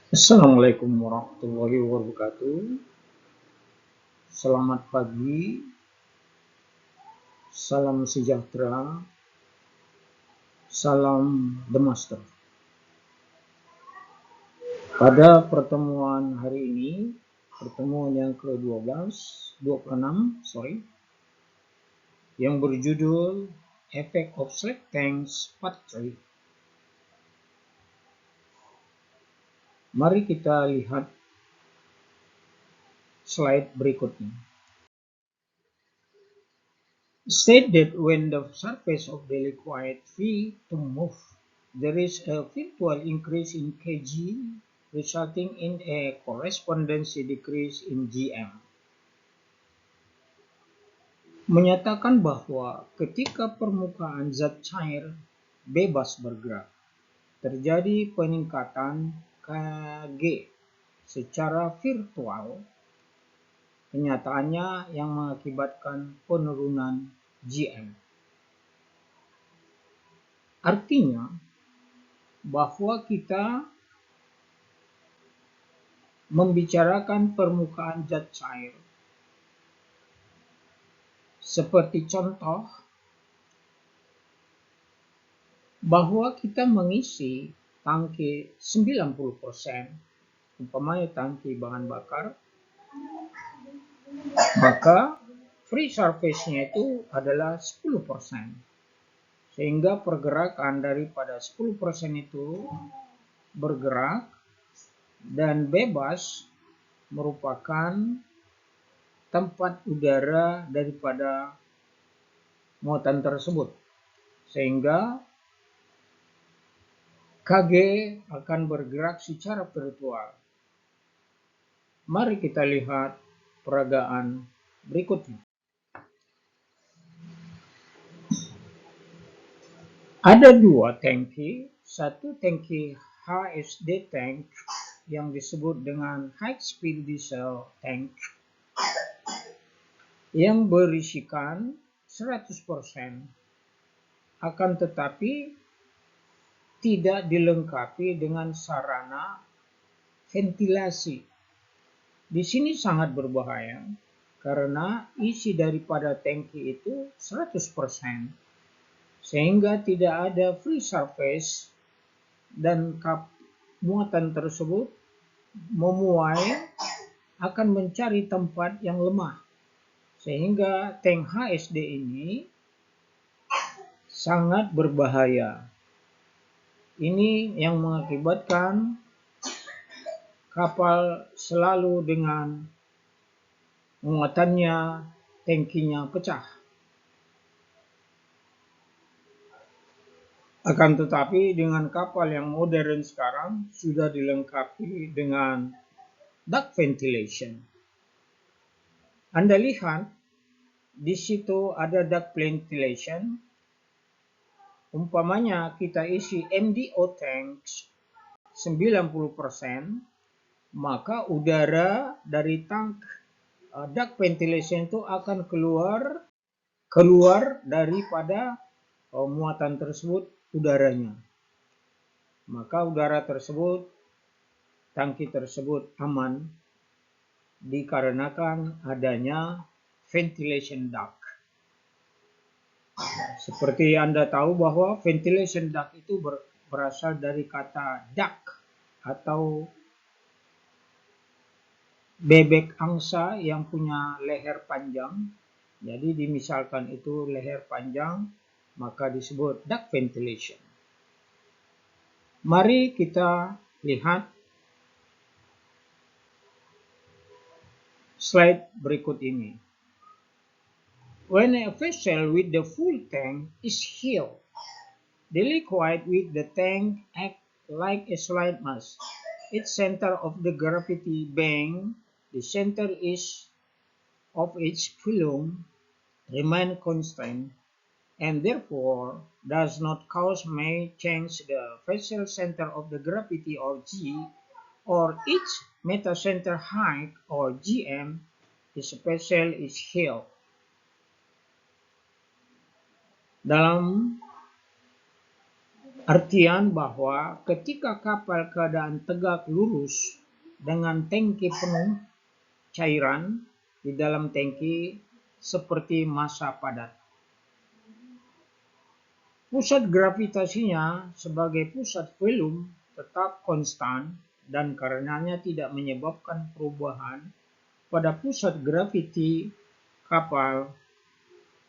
Assalamualaikum warahmatullahi wabarakatuh. Selamat pagi, salam sejahtera, salam The Master. Pada pertemuan hari ini, pertemuan yang ke-12, 26, yang berjudul Effect of Slack Tanks Part 3. Mari kita lihat slide berikutnya. State that when the surface of the liquid V to move, there is a virtual increase in Kg, resulting in a correspondency decrease in Gm. Menyatakan bahwa ketika permukaan zat cair bebas bergerak, terjadi peningkatan Kg secara virtual, kenyataannya yang mengakibatkan penurunan Gm. Artinya bahwa kita membicarakan permukaan zat cair. Seperti contoh, bahwa kita mengisi tangki 90%, umpamanya tangki bahan bakar, maka free surface-nya itu adalah 10%. Sehingga pergerakan daripada 10% itu bergerak dan bebas merupakan tempat udara daripada muatan tersebut. Sehingga Kg akan bergerak secara virtual. Mari kita lihat peragaan berikutnya. Ada dua tangki, satu tangki HSD tank yang disebut dengan high speed diesel tank yang berisikan 100%, akan tetapi tidak dilengkapi dengan sarana ventilasi. Di sini sangat berbahaya karena isi daripada tangki itu 100%, sehingga tidak ada free surface dan muatan tersebut memuai akan mencari tempat yang lemah, sehingga tank HSD ini sangat berbahaya. Ini yang mengakibatkan kapal selalu dengan muatannya, tangkinya pecah. Akan tetapi dengan kapal yang modern sekarang sudah dilengkapi dengan duct ventilation. Anda lihat di situ ada duct ventilation. Umpamanya kita isi MDO tanks 90%, maka udara dari tank duct ventilation itu akan keluar daripada muatan tersebut udaranya. Maka udara tersebut, tangki tersebut aman dikarenakan adanya ventilation duct. Seperti Anda tahu bahwa ventilation duct itu berasal dari kata duck atau bebek angsa yang punya leher panjang. Jadi dimisalkan itu leher panjang, maka disebut duct ventilation. Mari kita lihat slide berikut ini. When a vessel with the full tank is filled, the liquid with the tank acts like a slide mass. Its center of the gravity being the center of its volume remain constant, and therefore does not cause may change the vessel center of the gravity or G, or its metacenter height or Gm, if the vessel is held. Dalam Artian bahwa ketika kapal keadaan tegak lurus dengan tangki penuh cairan di dalam tangki seperti massa padat. Pusat gravitasinya sebagai pusat volume tetap konstan dan karenanya tidak menyebabkan perubahan pada pusat graviti kapal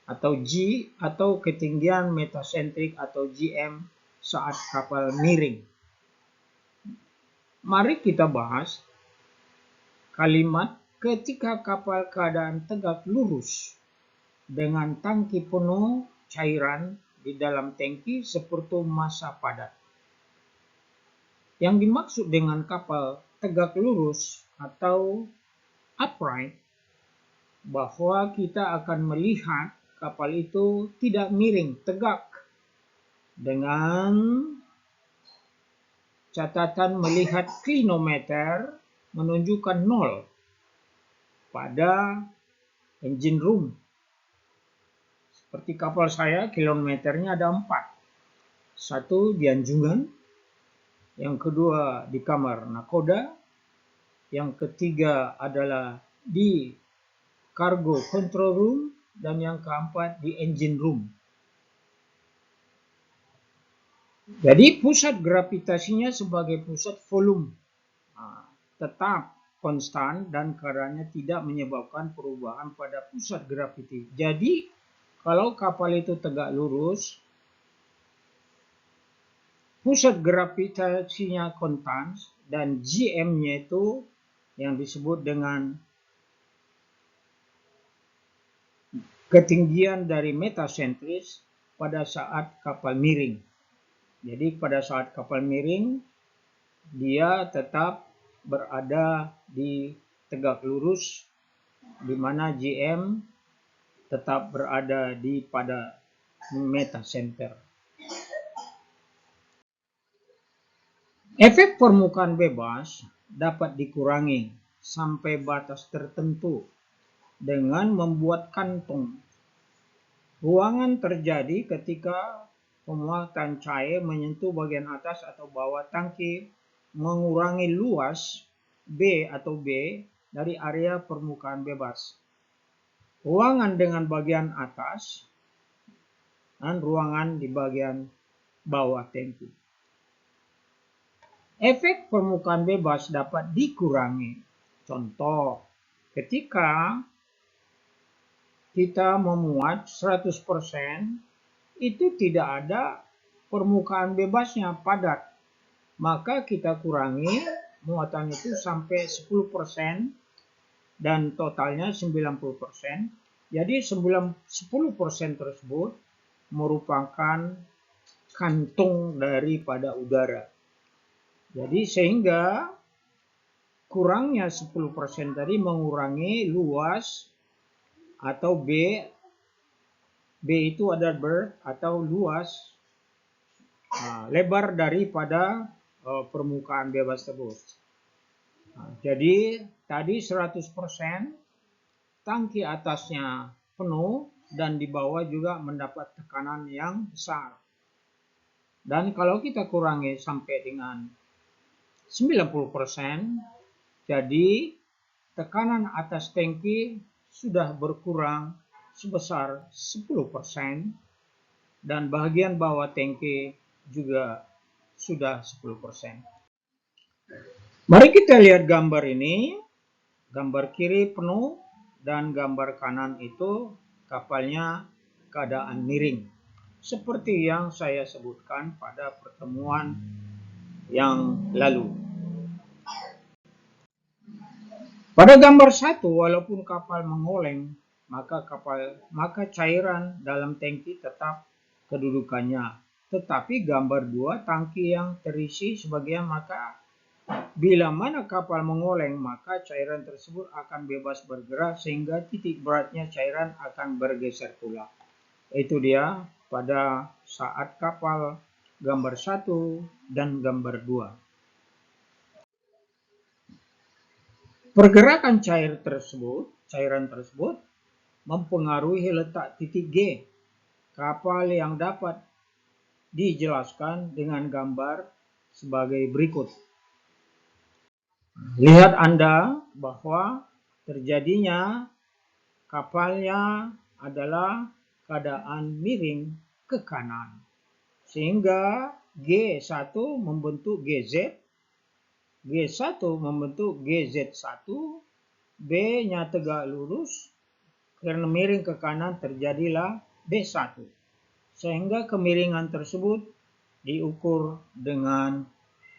atau G atau ketinggian metasentrik atau GM saat kapal miring. Mari kita bahas kalimat ketika kapal keadaan tegak lurus dengan tangki penuh cairan di dalam tangki seperti massa padat. Yang dimaksud dengan kapal tegak lurus atau upright bahwa kita akan melihat kapal itu tidak miring, tegak, dengan catatan melihat klinometer menunjukkan 0 pada engine room. Seperti kapal saya, kilometernya ada 4. Satu di Anjungan, yang kedua di kamar nakoda, yang ketiga adalah di cargo control room, dan yang keempat di engine room. Jadi pusat gravitasinya sebagai pusat volume tetap konstan dan karenanya tidak menyebabkan perubahan pada pusat graviti. Jadi kalau kapal itu tegak lurus, pusat gravitasinya konstan dan GM-nya itu yang disebut dengan ketinggian dari metasentris pada saat kapal miring. Jadi pada saat kapal miring, dia tetap berada di tegak lurus, di mana GM tetap berada di pada metasenter. Efek permukaan bebas dapat dikurangi sampai batas tertentu dengan membuat kantung. Ruangan terjadi ketika pemuatan cair menyentuh bagian atas atau bawah tangki, mengurangi luas B atau B dari area permukaan bebas. Ruangan dengan bagian atas dan ruangan di bagian bawah tangki. Efek permukaan bebas dapat dikurangi. Contoh, ketika kita memuat 100%, itu tidak ada permukaan bebasnya padat. Maka kita kurangi muatan itu sampai 10% dan totalnya 90%. Jadi 10% tersebut merupakan kantung daripada udara. Jadi sehingga kurangnya 10% tadi mengurangi luas atau B itu adalah berth atau luas lebar daripada permukaan bebas tersebut. Jadi tadi 100% tangki atasnya penuh dan di bawah juga mendapat tekanan yang besar. Dan kalau kita kurangi sampai dengan 90%, jadi tekanan atas tangki sudah berkurang sebesar 10% dan bagian bawah tangki juga sudah 10%. Mari kita lihat gambar ini. Gambar kiri penuh dan gambar kanan itu kapalnya keadaan miring. Seperti yang saya sebutkan pada pertemuan yang lalu. Pada gambar 1, walaupun kapal mengoleng, maka cairan dalam tangki tetap kedudukannya. Tetapi gambar 2, tangki yang terisi sebagian, maka bila mana kapal mengoleng, maka cairan tersebut akan bebas bergerak sehingga titik beratnya cairan akan bergeser pula. Itu dia pada saat kapal gambar 1 dan gambar 2. Pergerakan cairan tersebut mempengaruhi letak titik G. Kapal yang dapat dijelaskan dengan gambar sebagai berikut. Lihat Anda bahwa terjadinya kapalnya adalah keadaan miring ke kanan, sehingga G1 membentuk GZ, G1 membentuk GZ1, B-nya tegak lurus, karena miring ke kanan terjadilah B1, sehingga kemiringan tersebut diukur dengan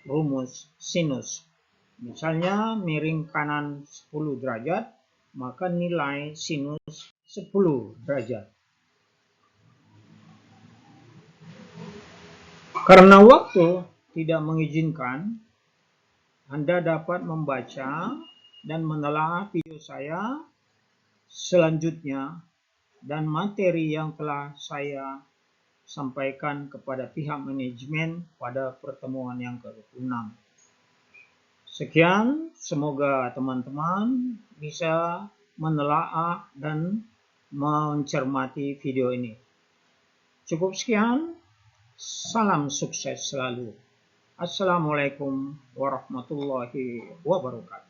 rumus sinus. Misalnya miring kanan 10 derajat, maka nilai sinus 10 derajat. Karena waktu tidak mengizinkan, Anda dapat membaca dan menelaah video saya selanjutnya dan materi yang telah saya sampaikan kepada pihak manajemen pada pertemuan yang ke-26. Sekian, semoga teman-teman bisa menelaah dan mencermati video ini. Cukup sekian, salam sukses selalu. Assalamualaikum warahmatullahi wabarakatuh.